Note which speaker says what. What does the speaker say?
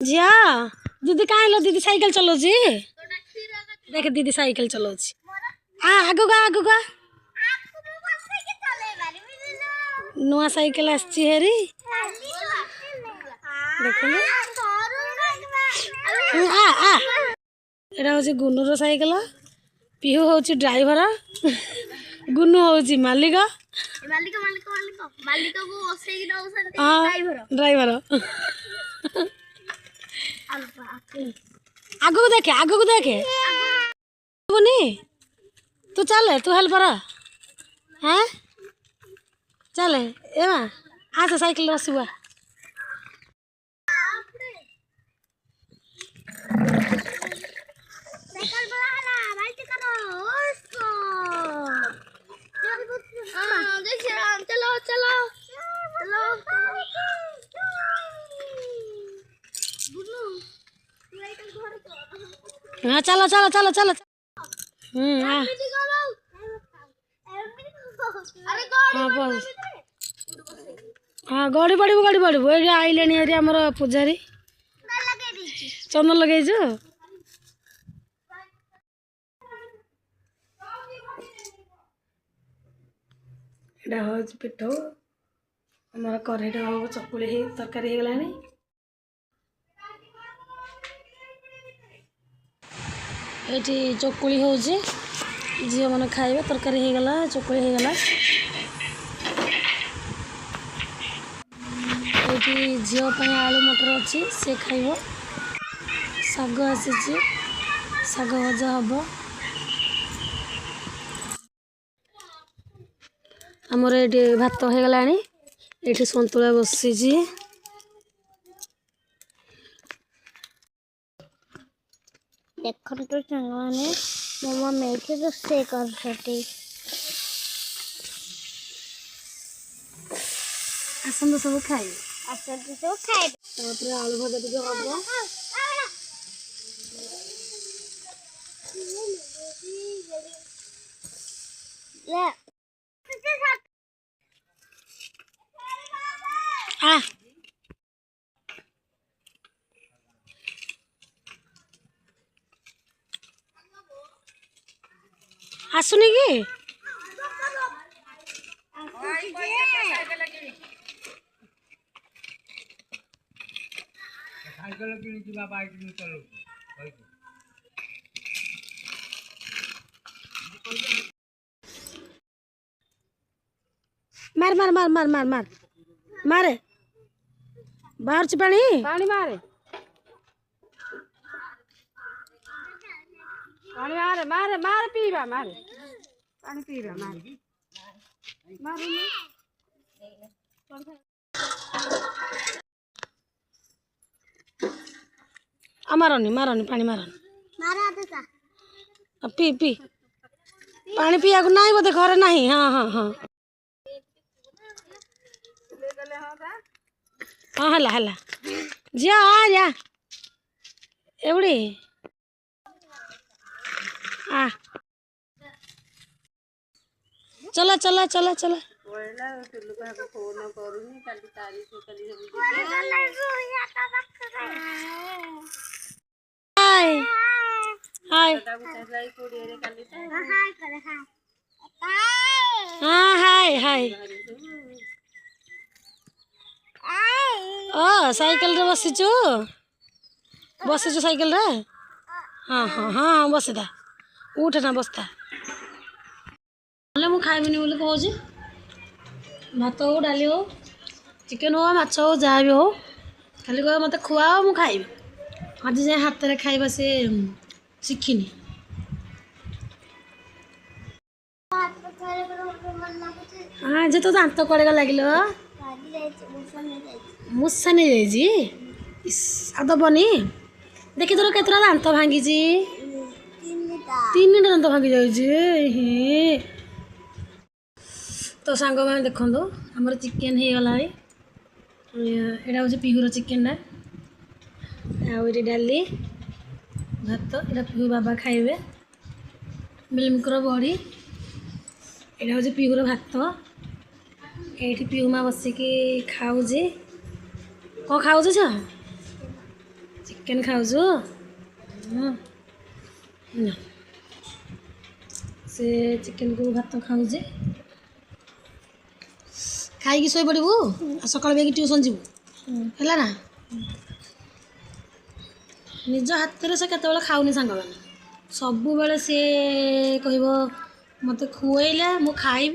Speaker 1: जिया दीदी कहाँ लो दीदी साइकिल चलो जी देख दीदी साइकिल चलो आगो गा नुआ साइकिल आसी हेरी देख एटा हूँ गुनुर साइकिल पिहू हूँ ड्राइवर गुनु हूँ मालिक ड्राइवर आगू देखे तू चल तू हेल्पर हाँ चल एमा आस साइकिल बसुआ हाँ चलो चलो चलो चलो हाँ बस हाँ गड़ी पड़ू ये आइले आमर पूजारी चंदन लगेजु एटा हूँ पिठ आम करेईटा हम चकुली तरकारी हो गलानी ये चकुली हो झील मैंने खाइबे तरकारी हो गला चकुली हो गला ये झील आलू मटर अच्छी सी खाइब शाग आसी शाग भजा हम आमर ये भात हो गला ये सतुला बसी
Speaker 2: देखो तो मैंने मम्मा मेरे रोसे कर सकती
Speaker 1: आसन सब खाई
Speaker 2: सब खाए
Speaker 1: आलू भजा टे हम आसुनी कि मार मार मार मार मार मार मारे बाहर से पानी पानी मारे पानी मारे मारे मारे पीवा मारे पानी पीवा मारे मारे मारनी मारनी पानी मारनी पी पी पानी पिया को नहीं बोधे घरे नहीं हाँ हाँ हाँ हाँ हला हला झिया आ जा एवड़ी आ चला चला चला चला हाय हाय हाँ हाय हाय साइकिल रे बसीचु बसीचु साइकिल रे हाँ हाँ हाँ बस था उठ ना बसता मु खाइबिनी बोली कहूँ भात हो डाली हो चिकेन हो माछ हो जहाँ भी हो खाली कह मत खुआ मु खाइबी आज जाए हाथ में खाइबा से शिखिनी हाँ जे तो दांत कड़े लगिल मूसा नहीं जाइए दबनी देखी तोर केतरा दांत भांगी तीन दांत भांगी जाइए तो सांग मैंने देखो आमर चिकेन हो गला यहाँ हूँ पिहुर चिकेन आउे डाली भात यहाँ पिहू बाबा खाइबे मिलमिकर बड़ी यहाँ हूँ पिहुर भात ये पिहू माँ बसिकी खाऊे कौन खाऊ छ ଚିକେନ୍ ଖାଉଛୁ ସେ ଚିକେନ୍କୁ ଭାତ ଖାଉଛି ଖାଇକି ଶୋଇପଡ଼ିବୁ ଆଉ ସକାଳୁ ଯାଇକି ଟ୍ୟୁସନ୍ ଯିବୁ ହେଲା ନା ନିଜ ହାତରେ ସେ କେତେବେଳେ ଖାଉନି ସାଙ୍ଗମାନେ ସବୁବେଳେ ସିଏ କହିବ ମୋତେ ଖୁଆଇଲେ ମୁଁ ଖାଇବି